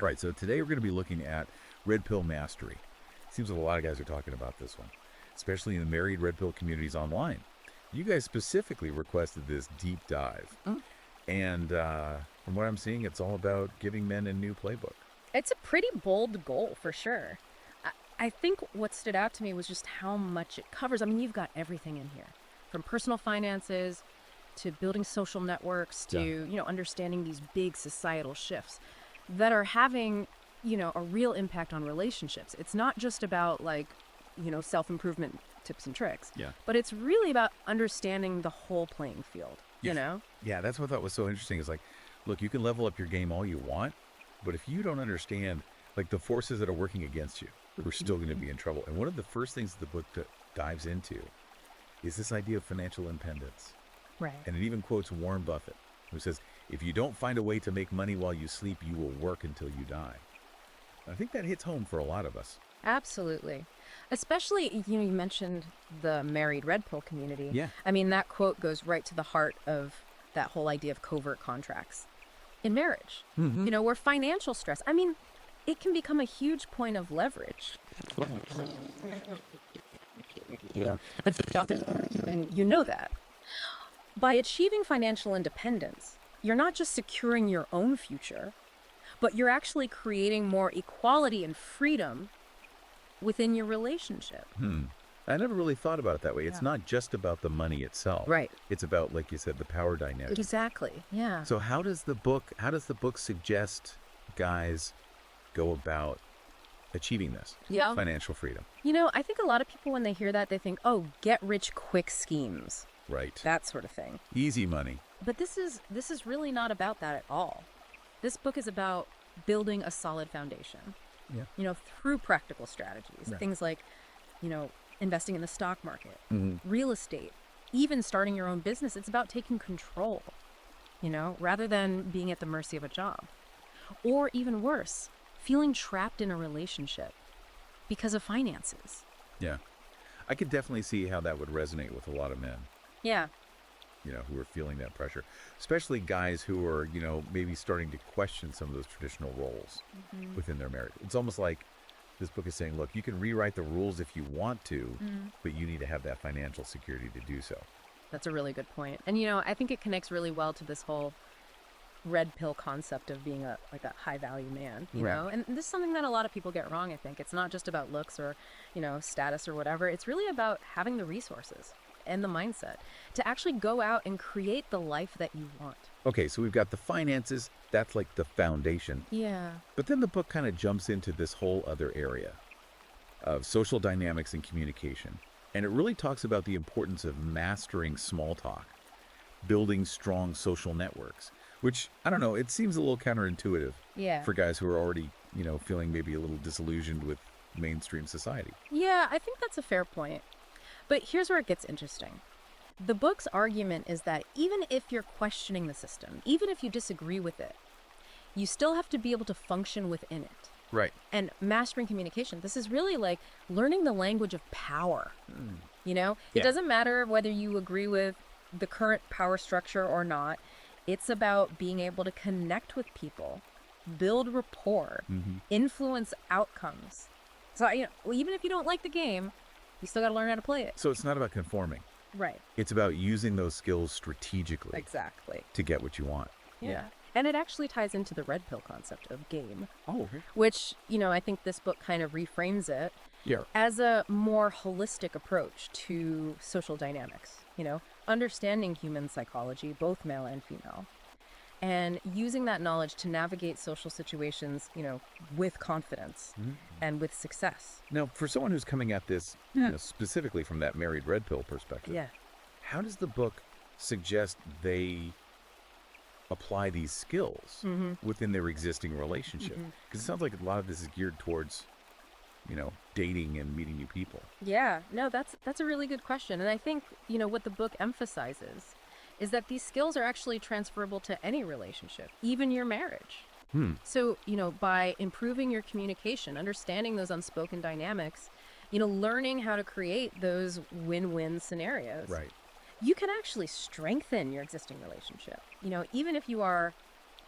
All right, so today we're going to be looking at Redpill Mastery. Seems like a lot of guys are talking about this one, especially in the married Red Pill communities online. You guys specifically requested this deep dive. And from what I'm seeing, it's all about giving men a new playbook. It's a pretty bold goal, for sure. I think what stood out to me was just how much it covers. I mean, you've got everything in here, from personal finances to building social networks to, understanding these big societal shifts that are having, a real impact on relationships. It's not just about self-improvement tips and tricks, but it's really about understanding the whole playing field, you know? Yeah, that's what I thought was so interesting. Is like, look, you can level up your game all you want, but if you don't understand like the forces that are working against you, we're still going to be in trouble. And one of the first things the book dives into is this idea of financial independence. Right. And it even quotes Warren Buffett, who says, if you don't find a way to make money while you sleep, you will work until you die. I think that hits home for a lot of us. Absolutely. Especially, you mentioned the married Red Pill community. Yeah. I mean, that quote goes right to the heart of that whole idea of covert contracts in marriage. Where financial stress, I mean, it can become a huge point of leverage. And you know that. By achieving financial independence, you're not just securing your own future, but you're actually creating more equality and freedom within your relationship. I never really thought about it that way. It's not just about the money itself. Right. It's about, like you said, the power dynamic. Exactly. Yeah. So how does the book suggest guys go about achieving this financial freedom? I think a lot of people, when they hear that, they think, oh, get rich quick schemes. Right. That sort of thing. Easy money. But this is really not about that at all. This book is about building a solid foundation. Yeah. Through practical strategies. Right. Things like, investing in the stock market, real estate, even starting your own business. It's about taking control, rather than being at the mercy of a job. Or even worse, feeling trapped in a relationship because of finances. Yeah. I could definitely see how that would resonate with a lot of men. Yeah. Who are feeling that pressure, especially guys who are, maybe starting to question some of those traditional roles within their marriage. It's almost like this book is saying, look, you can rewrite the rules if you want to, but you need to have that financial security to do so. That's a really good point. And, I think it connects really well to this whole red pill concept of being a high value man, you know? And this is something that a lot of people get wrong, I think. It's not just about looks or, status or whatever. It's really about having the resources and the mindset to actually go out and create the life that you want. Okay, so we've got the finances. That's like the foundation. Yeah. But then the book kind of jumps into this whole other area of social dynamics and communication. And it really talks about the importance of mastering small talk, building strong social networks, which, I don't know, it seems a little counterintuitive for guys who are already, feeling maybe a little disillusioned with mainstream society. Yeah, I think that's a fair point. But here's where it gets interesting. The book's argument is that even if you're questioning the system, even if you disagree with it, you still have to be able to function within it. Right. And mastering communication, this is really like learning the language of power. It doesn't matter whether you agree with the current power structure or not. It's about being able to connect with people, build rapport, influence outcomes. So, even if you don't like the game, you still got to learn how to play it. So it's not about conforming. Right. It's about using those skills strategically. Exactly. To get what you want. Yeah. And it actually ties into the red pill concept of game. Oh, okay. Which, I think this book kind of reframes it as a more holistic approach to social dynamics, understanding human psychology, both male and female, and using that knowledge to navigate social situations, with confidence and with success. Now, for someone who's coming at this specifically from that married red pill perspective, how does the book suggest they apply these skills within their existing relationship? Because it sounds like a lot of this is geared towards, dating and meeting new people. Yeah, no, that's a really good question. And I think, what the book emphasizes is that these skills are actually transferable to any relationship, even your marriage. So, by improving your communication, understanding those unspoken dynamics, learning how to create those win-win scenarios. Right. You can actually strengthen your existing relationship. Even if you are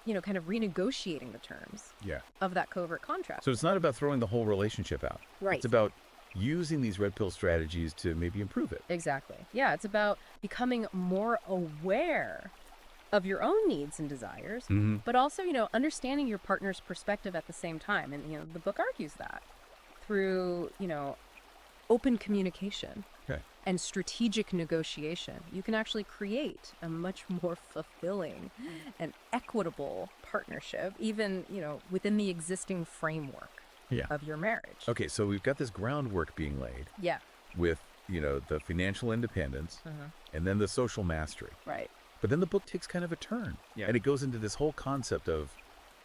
kind of renegotiating the terms Yeah. of that covert contract. So it's not about throwing the whole relationship out. Right. It's about using these red pill strategies to maybe improve it. Exactly. Yeah, it's about becoming more aware of your own needs and desires, but also, understanding your partner's perspective at the same time. And, the book argues that through, open communication Okay. and strategic negotiation, you can actually create a much more fulfilling and equitable partnership, even, within the existing framework Yeah. of your marriage. Okay, so we've got this groundwork being laid Yeah. with, the financial independence and then the social mastery. Right. But then the book takes kind of a turn. Yeah. And it goes into this whole concept of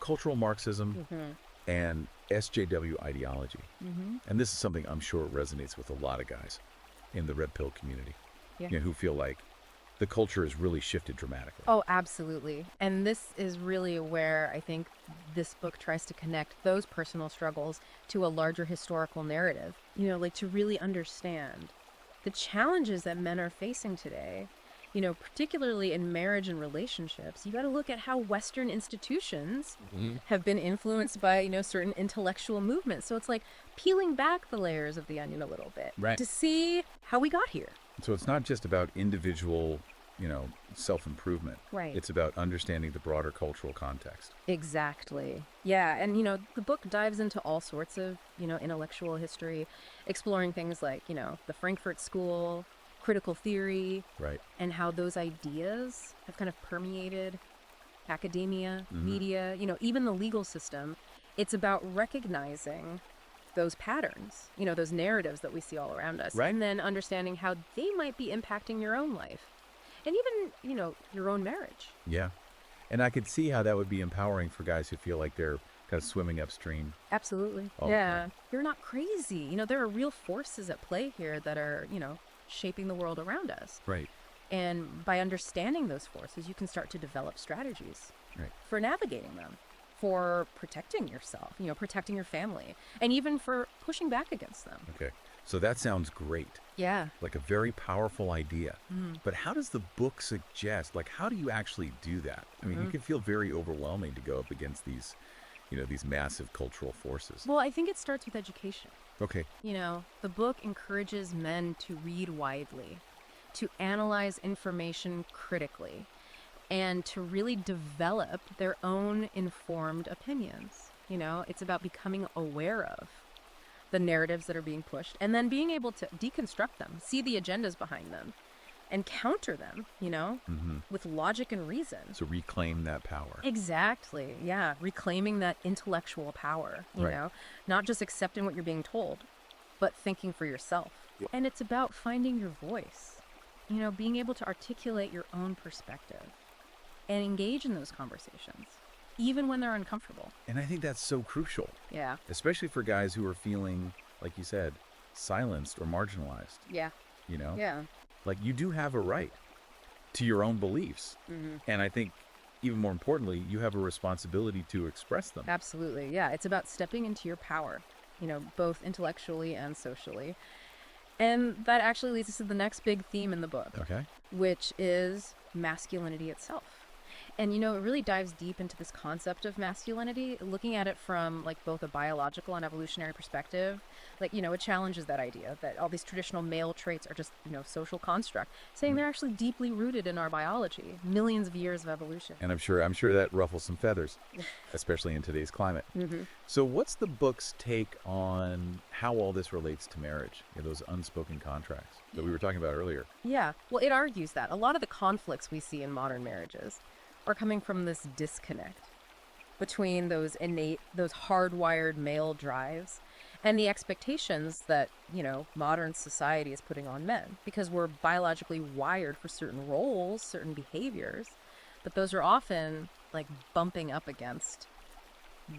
cultural Marxism and SJW ideology. And this is something I'm sure resonates with a lot of guys in the red pill community, Yeah. who feel like the culture has really shifted dramatically. Oh, absolutely. And this is really where I think this book tries to connect those personal struggles to a larger historical narrative, to really understand the challenges that men are facing today, particularly in marriage and relationships. You got to look at how Western institutions have been influenced by, certain intellectual movements. So it's like peeling back the layers of the onion a little bit Right. to see how we got here. So it's not just about individual, self-improvement. Right. It's about understanding the broader cultural context. Exactly. Yeah. And, the book dives into all sorts of, intellectual history, exploring things like, the Frankfurt School, critical theory, Right. and how those ideas have kind of permeated academia, media, even the legal system. It's about recognizing those patterns, those narratives that we see all around us, Right. and then understanding how they might be impacting your own life and even, your own marriage. Yeah. And I could see how that would be empowering for guys who feel like they're kind of swimming upstream. Absolutely. All the Yeah. time. You're not crazy. There are real forces at play here that are, shaping the world around us. Right. And by understanding those forces, you can start to develop strategies Right. for navigating them, for protecting yourself, protecting your family, and even for pushing back against them. Okay. So that sounds great. Yeah. Like a very powerful idea. But how does the book suggest, how do you actually do that? I mean, it can feel very overwhelming to go up against these, these massive cultural forces. Well, I think it starts with education. Okay. The book encourages men to read widely, to analyze information critically, and to really develop their own informed opinions. It's about becoming aware of the narratives that are being pushed and then being able to deconstruct them, see the agendas behind them, and counter them, with logic and reason. So reclaim that power. Exactly. Yeah. Reclaiming that intellectual power, Right. not just accepting what you're being told, but thinking for yourself. Yeah. And it's about finding your voice, being able to articulate your own perspective and engage in those conversations, even when they're uncomfortable. And I think that's so crucial, Yeah. especially for guys who are feeling, like you said, silenced or marginalized, Yeah. Yeah. Like you do have a right to your own beliefs. And I think even more importantly, you have a responsibility to express them. Absolutely. Yeah. It's about stepping into your power, both intellectually and socially. And that actually leads us to the next big theme in the book, Okay. which is masculinity itself. And, it really dives deep into this concept of masculinity, looking at it from both a biological and evolutionary perspective. It challenges that idea that all these traditional male traits are just, social construct, saying they're actually deeply rooted in our biology, millions of years of evolution. And I'm sure that ruffles some feathers, especially in today's climate. So what's the book's take on how all this relates to marriage? Those unspoken contracts that we were talking about earlier. Yeah. Well, it argues that a lot of the conflicts we see in modern marriages are coming from this disconnect between those hardwired male drives and the expectations that, modern society is putting on men, because we're biologically wired for certain roles, certain behaviors, but those are often bumping up against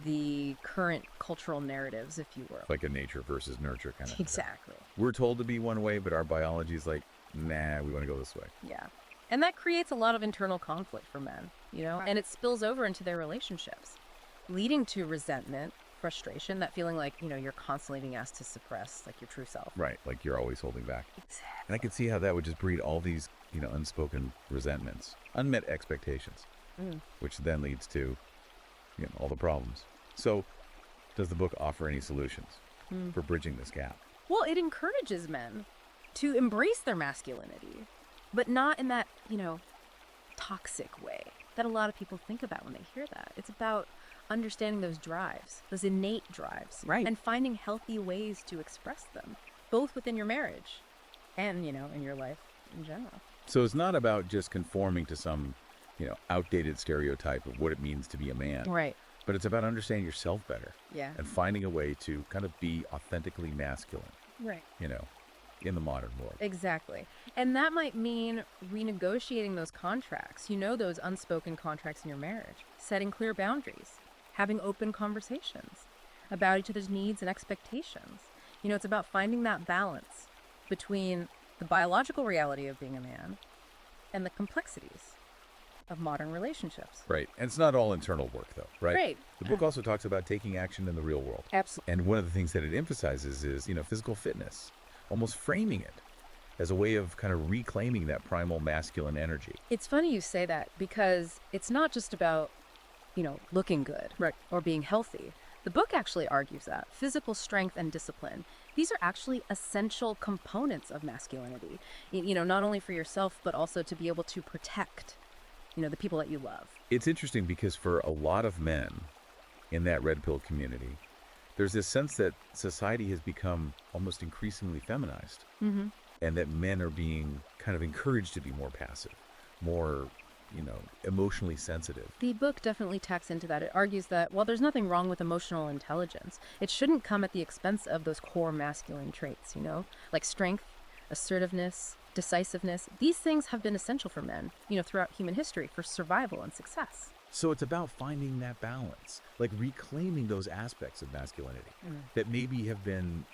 the current cultural narratives, if you will. Like a nature versus nurture kind of. Exactly. We're told to be one way, but our biology is like, nah, we want to go this way. Yeah. And that creates a lot of internal conflict for men, and it spills over into their relationships, leading to resentment, frustration, that feeling like, you're constantly being asked to suppress your true self. Right. Like you're always holding back. Exactly. And I could see how that would just breed all these, unspoken resentments, unmet expectations. which then leads to all the problems. So, does the book offer any solutions for bridging this gap? Well, it encourages men to embrace their masculinity, but not in that, toxic way that a lot of people think about when they hear that. It's about understanding those drives, those innate drives, Right. and finding healthy ways to express them, both within your marriage and, in your life in general. So it's not about just conforming to some, outdated stereotype of what it means to be a man, Right. but it's about understanding yourself better Yeah. and finding a way to kind of be authentically masculine, Right. in the modern world. Exactly. And that might mean renegotiating those contracts, those unspoken contracts in your marriage, setting clear boundaries, having open conversations about each other's needs and expectations. It's about finding that balance between the biological reality of being a man and the complexities of modern relationships. Right. And it's not all internal work, though, right? Right. The book also talks about taking action in the real world. Absolutely. And one of the things that it emphasizes is, physical fitness, almost framing it as a way of kind of reclaiming that primal masculine energy. It's funny you say that because it's not just about, looking good Right. or being healthy. The book actually argues that physical strength and discipline, these are actually essential components of masculinity, not only for yourself, but also to be able to protect, the people that you love. It's interesting because for a lot of men in that red pill community, there's this sense that society has become almost increasingly feminized, and that men are being kind of encouraged to be more passive, more, emotionally sensitive. The book definitely tacks into that. It argues that while there's nothing wrong with emotional intelligence, it shouldn't come at the expense of those core masculine traits, like strength, assertiveness, decisiveness. These things have been essential for men, throughout human history for survival and success. So it's about finding that balance, like reclaiming those aspects of masculinity that maybe have been,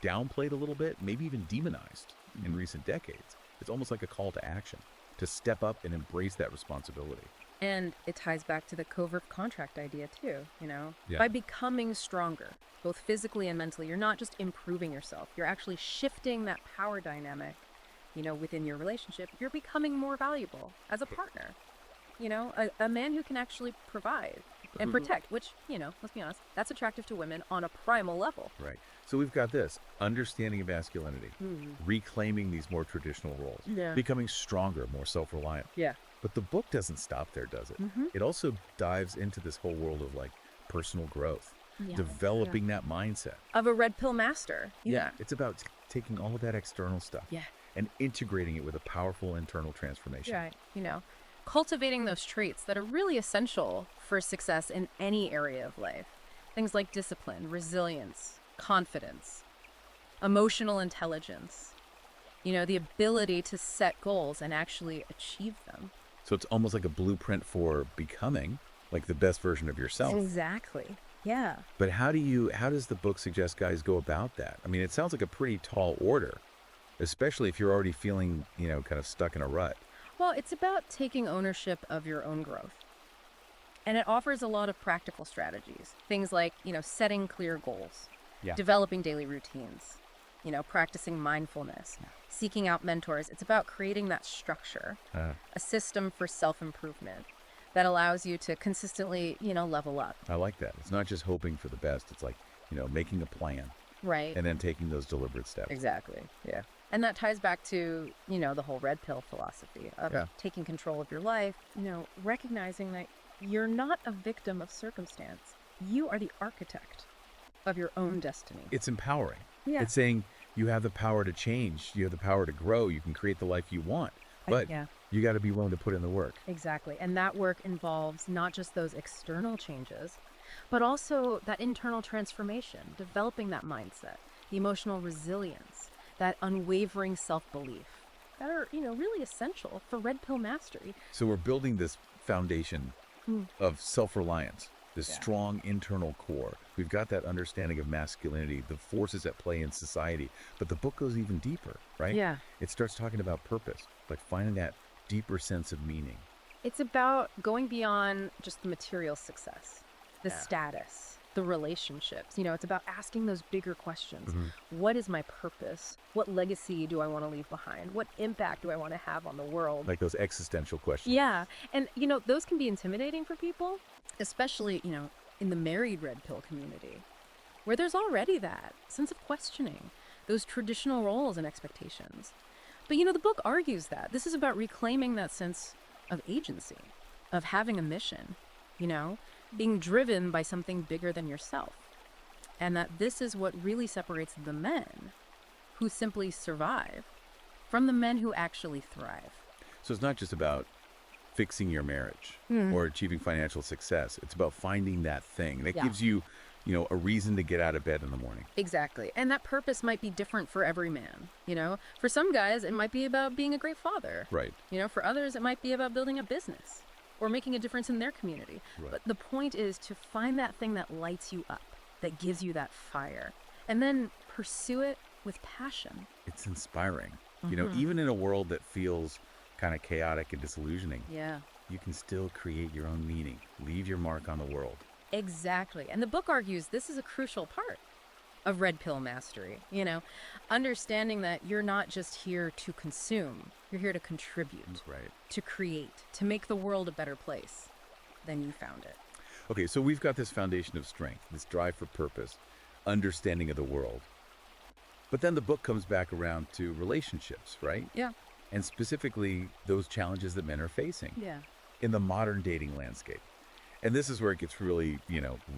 downplayed a little bit, maybe even demonized in recent decades. It's almost like a call to action, to step up and embrace that responsibility. And it ties back to the covert contract idea too, Yeah. By becoming stronger, both physically and mentally, you're not just improving yourself. You're actually shifting that power dynamic, within your relationship. You're becoming more valuable as a partner. A man who can actually provide and protect, which, let's be honest, that's attractive to women on a primal level. Right. So we've got this understanding of masculinity, reclaiming these more traditional roles, Yeah. becoming stronger, more self-reliant. Yeah. But the book doesn't stop there, does it? It also dives into this whole world of like personal growth, Yeah. developing that mindset. Of a red pill master. It's about taking all of that external stuff Yeah. and integrating it with a powerful internal transformation. Right. Cultivating those traits that are really essential for success in any area of life. Things like discipline, resilience, confidence, emotional intelligence, the ability to set goals and actually achieve them. So it's almost like a blueprint for becoming like the best version of yourself. Exactly. Yeah. But how does the book suggest guys go about that? I mean, it sounds like a pretty tall order, especially if you're already feeling, kind of stuck in a rut. Well, it's about taking ownership of your own growth. And it offers a lot of practical strategies. Things like, setting clear goals, Yeah. developing daily routines, practicing mindfulness, seeking out mentors. It's about creating that structure, a system for self-improvement that allows you to consistently, level up. I like that. It's not just hoping for the best. It's like, making a plan Right. and then taking those deliberate steps. Exactly. Yeah. And that ties back to, the whole red pill philosophy of Yeah. taking control of your life, recognizing that you're not a victim of circumstance. You are the architect of your own destiny. It's empowering. Yeah. It's saying you have the power to change. You have the power to grow. You can create the life you want. But Yeah. you got to be willing to put in the work. Exactly. And that work involves not just those external changes, but also that internal transformation, developing that mindset, the emotional resilience, that unwavering self-belief that are, really essential for red pill mastery. So we're building this foundation of self-reliance, this Yeah. strong internal core. We've got that understanding of masculinity, the forces at play in society. But the book goes even deeper, right? Yeah. It starts talking about purpose, like finding that deeper sense of meaning. It's about going beyond just the material success, the status, the the relationships. It's about asking those bigger questions. Mm-hmm. What is my purpose? What legacy do I want to leave behind? What impact do I want to have on the world? Like those existential questions. Yeah. And, those can be intimidating for people, especially, in the married red pill community, where there's already that sense of questioning those traditional roles and expectations. But, the book argues that this is about reclaiming that sense of agency, of having a mission, being driven by something bigger than yourself. And that this is what really separates the men who simply survive from the men who actually thrive. So it's not just about fixing your marriage or achieving financial success. It's about finding that thing that gives you, a reason to get out of bed in the morning. Exactly. And that purpose might be different for every man. For some guys, it might be about being a great father. Right. For others, it might be about building a business or making a difference in their community. Right. But the point is to find that thing that lights you up, that gives you that fire, and then pursue it with passion. It's inspiring. Even in a world that feels kind of chaotic and disillusioning, Yeah. you can still create your own meaning, leave your mark on the world. Exactly. And the book argues this is a crucial part of Red Pill Mastery. Understanding that you're not just here to consume, you're here to contribute, Right. to create, to make the world a better place than you found it. Okay, so we've got this foundation of strength, this drive for purpose, understanding of the world. But then the book comes back around to relationships, right? Yeah. And specifically those challenges that men are facing Yeah. in the modern dating landscape. And this is where it gets really,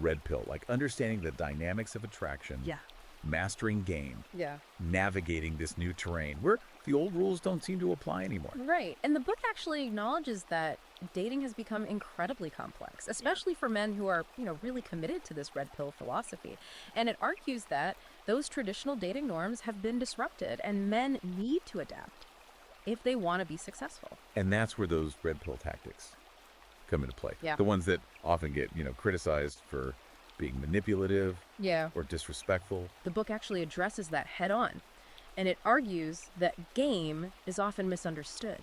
red pill, like understanding the dynamics of attraction, Yeah. mastering game, Yeah. navigating this new terrain where the old rules don't seem to apply anymore. Right. And the book actually acknowledges that dating has become incredibly complex, especially for men who are, really committed to this red pill philosophy. And it argues that those traditional dating norms have been disrupted and men need to adapt if they want to be successful. And that's where those red pill tactics come into play. Yeah. The ones that often get, criticized for being manipulative Yeah. or disrespectful. The book actually addresses that head on. And it argues that game is often misunderstood,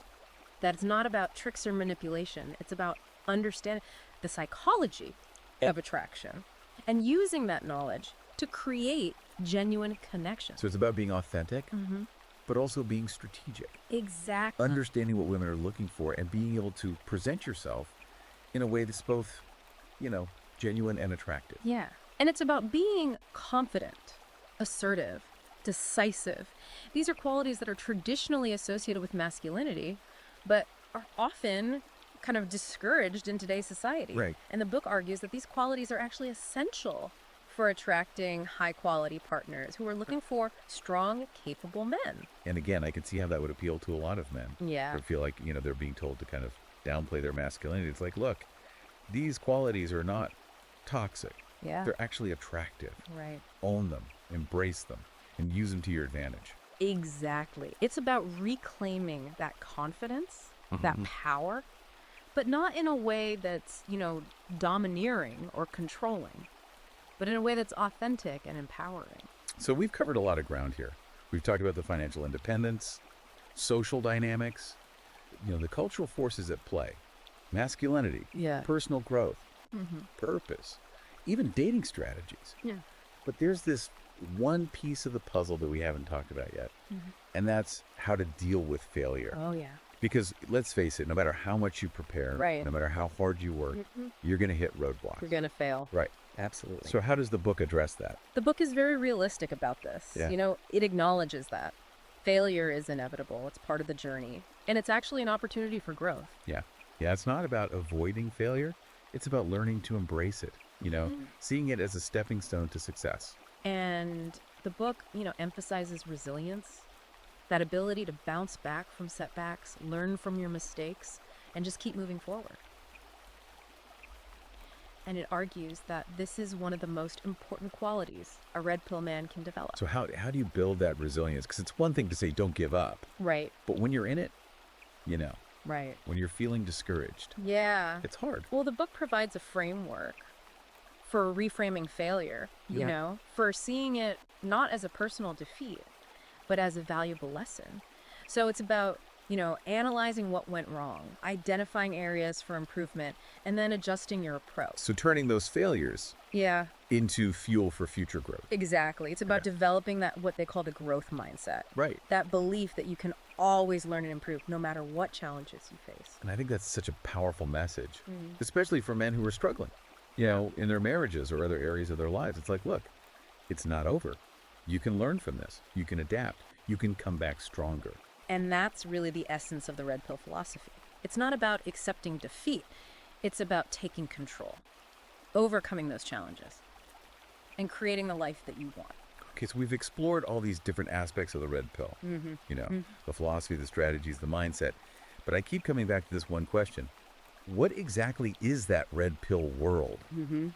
that it's not about tricks or manipulation. It's about understanding the psychology of attraction and using that knowledge to create genuine connections. So it's about being authentic, but also being strategic. Exactly. Understanding what women are looking for and being able to present yourself in a way that's both, genuine and attractive. Yeah. And it's about being confident, assertive, decisive. These are qualities that are traditionally associated with masculinity, but are often kind of discouraged in today's society. Right. And the book argues that these qualities are actually essential for attracting high-quality partners who are looking for strong, capable men. And again, I can see how that would appeal to a lot of men. Yeah. Who feel like, they're being told to kind of downplay their masculinity. It's like, look, these qualities are not toxic. Yeah. They're actually attractive. Right. Own them, embrace them, and use them to your advantage. Exactly. It's about reclaiming that confidence, that power, but not in a way that's, domineering or controlling, but in a way that's authentic and empowering. So we've covered a lot of ground here. We've talked about the financial independence, social dynamics, the cultural forces at play, masculinity, Yeah. personal growth, purpose, even dating strategies. Yeah. But there's this one piece of the puzzle that we haven't talked about yet, and that's how to deal with failure. Oh, yeah. Because let's face it, no matter how much you prepare, Right. no matter how hard you work, you're going to hit roadblocks. You're going to fail. Right. Absolutely. So how does the book address that? The book is very realistic about this. Yeah. It acknowledges that failure is inevitable. It's part of the journey. And it's actually an opportunity for growth. Yeah. Yeah, it's not about avoiding failure. It's about learning to embrace it, seeing it as a stepping stone to success. And the book, emphasizes resilience, that ability to bounce back from setbacks, learn from your mistakes, and just keep moving forward. And it argues that this is one of the most important qualities a red pill man can develop. So how do you build that resilience? Because it's one thing to say don't give up, Right, but when you're in it, right. when you're feeling discouraged, Yeah. it's hard. Well, the book provides a framework for reframing failure, for seeing it not as a personal defeat, but as a valuable lesson. So it's about, analyzing what went wrong, identifying areas for improvement, and then adjusting your approach. So turning those failures Yeah. into fuel for future growth. Exactly. It's about Okay. developing that what they call the growth mindset. Right. That belief that you can always learn and improve no matter what challenges you face. And I think that's such a powerful message, Mhm. especially for men who are struggling, in their marriages or other areas of their lives. It's like, look, it's not over. You can learn from this. You can adapt. You can come back stronger. And that's really the essence of the red pill philosophy. It's not about accepting defeat. It's about taking control, overcoming those challenges, and creating the life that you want. Okay, so we've explored all these different aspects of the red pill, the philosophy, the strategies, the mindset. But I keep coming back to this one question. What exactly is that red pill world?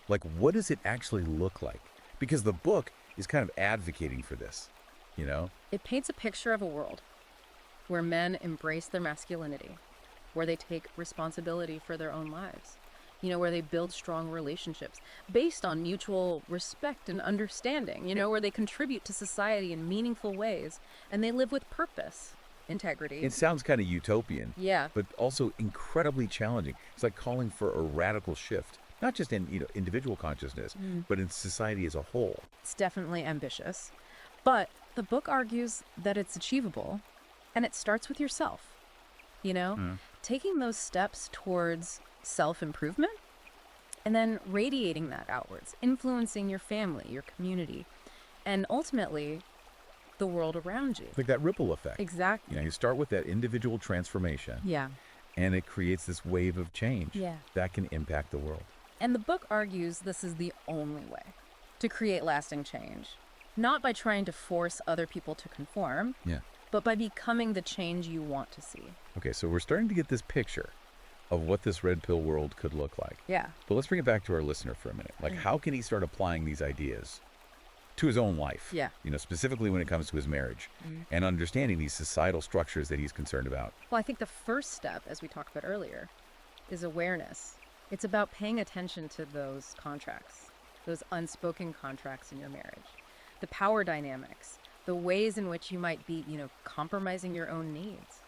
Like, what does it actually look like? Because the book is kind of advocating for this, It paints a picture of a world where men embrace their masculinity, where they take responsibility for their own lives, where they build strong relationships based on mutual respect and understanding, where they contribute to society in meaningful ways and they live with purpose, integrity. It sounds kind of utopian, Yeah. but also incredibly challenging. It's like calling for a radical shift, not just in individual consciousness, but in society as a whole. It's definitely ambitious, but the book argues that it's achievable and it starts with yourself, taking those steps towards self-improvement and then radiating that outwards, influencing your family, your community, and ultimately the world around you. It's like that ripple effect. Exactly. You start with that individual transformation, Yeah. and it creates this wave of change Yeah. that can impact the world. And the book argues this is the only way to create lasting change, not by trying to force other people to conform, Yeah. but by becoming the change you want to see. Okay, so we're starting to get this picture of what this red pill world could look like. Yeah. But let's bring it back to our listener for a minute. Like, how can he start applying these ideas to his own life? Yeah. Specifically when it comes to his marriage and understanding these societal structures that he's concerned about. Well, I think the first step, as we talked about earlier, is awareness. It's about paying attention to those contracts, those unspoken contracts in your marriage, the power dynamics, the ways in which you might be, compromising your own needs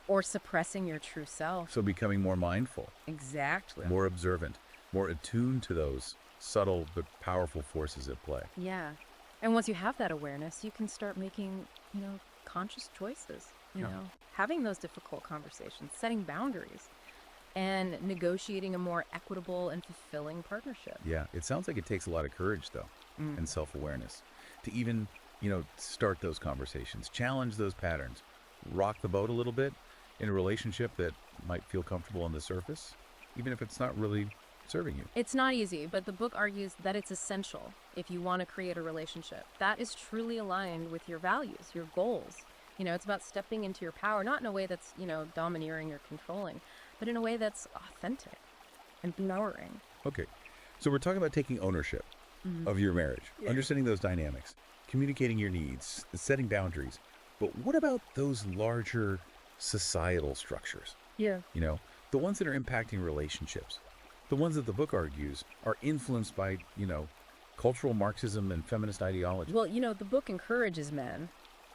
or suppressing your true self. So becoming more mindful, Exactly. more observant, more attuned to those subtle but powerful forces at play. Yeah. And once you have that awareness, you can start making, conscious choices, having those difficult conversations, setting boundaries, and negotiating a more equitable and fulfilling partnership. Yeah, it sounds like it takes a lot of courage, though, and self-awareness to even, start those conversations, challenge those patterns, rock the boat a little bit in a relationship that might feel comfortable on the surface, even if it's not really serving you. It's not easy, but the book argues that it's essential if you want to create a relationship that is truly aligned with your values, your goals. It's about stepping into your power, not in a way that's, domineering or controlling, but in a way that's authentic and empowering. Okay, so we're talking about taking ownership of your marriage, understanding those dynamics, communicating your needs, setting boundaries. But what about those larger societal structures? Yeah. The ones that are impacting relationships, the ones that the book argues are influenced by, cultural Marxism and feminist ideology. Well, the book encourages men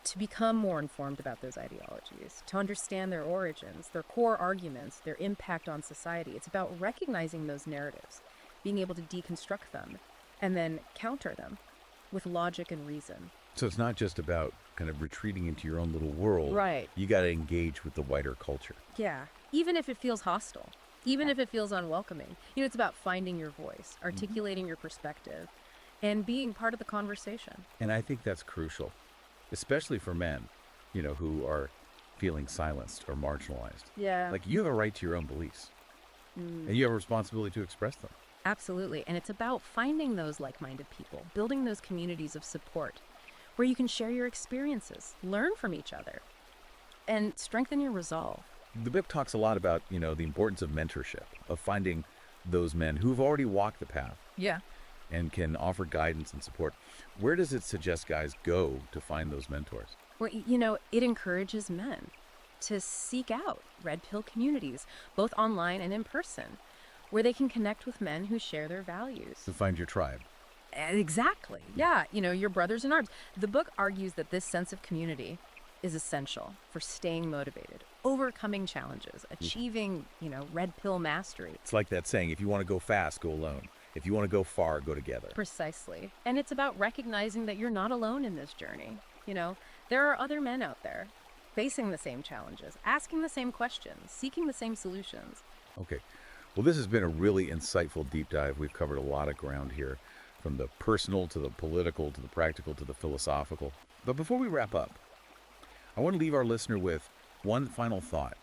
to become more informed about those ideologies, to understand their origins, their core arguments, their impact on society. It's about recognizing those narratives, being able to deconstruct them, and then counter them with logic and reason. So it's not just about kind of retreating into your own little world. Right. You got to engage with the wider culture. Yeah. Even if it feels hostile, even if it feels unwelcoming. It's about finding your voice, articulating your perspective, and being part of the conversation. And I think that's crucial, especially for men, who are feeling silenced or marginalized. Yeah. Like, you have a right to your own beliefs, and you have a responsibility to express them. Absolutely. And it's about finding those like-minded people, building those communities of support where you can share your experiences, learn from each other, and strengthen your resolve. The book talks a lot about, the importance of mentorship, of finding those men who've already walked the path Yeah. and can offer guidance and support. Where does it suggest guys go to find those mentors? Well, it encourages men to seek out red pill communities, both online and in person, where they can connect with men who share their values. To find your tribe. Exactly. Yeah, your brothers in arms. The book argues that this sense of community is essential for staying motivated, overcoming challenges, achieving, red pill mastery. It's like that saying, if you want to go fast, go alone. If you want to go far, go together. Precisely. And it's about recognizing that you're not alone in this journey. There are other men out there facing the same challenges, asking the same questions, seeking the same solutions. Okay. Well, this has been a really insightful deep dive. We've covered a lot of ground here, from the personal to the political to the practical to the philosophical. But before we wrap up, I want to leave our listener with one final thought.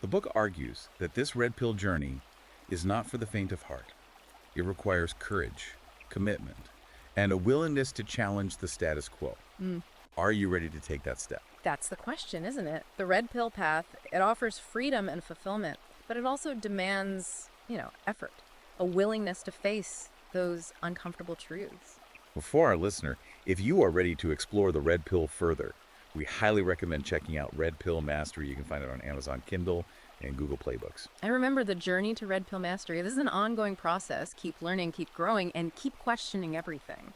The book argues that this red pill journey is not for the faint of heart. It requires courage, commitment, and a willingness to challenge the status quo. Are you ready to take that step? That's the question, isn't it? The red pill path, it offers freedom and fulfillment, but it also demands, effort, a willingness to face those uncomfortable truths. Well, for our listener, if you are ready to explore the red pill further, we highly recommend checking out Redpill Mastery. You can find it on Amazon Kindle and Google Playbooks. And remember, the journey to Redpill Mastery, this is an ongoing process. Keep learning, keep growing, and keep questioning everything.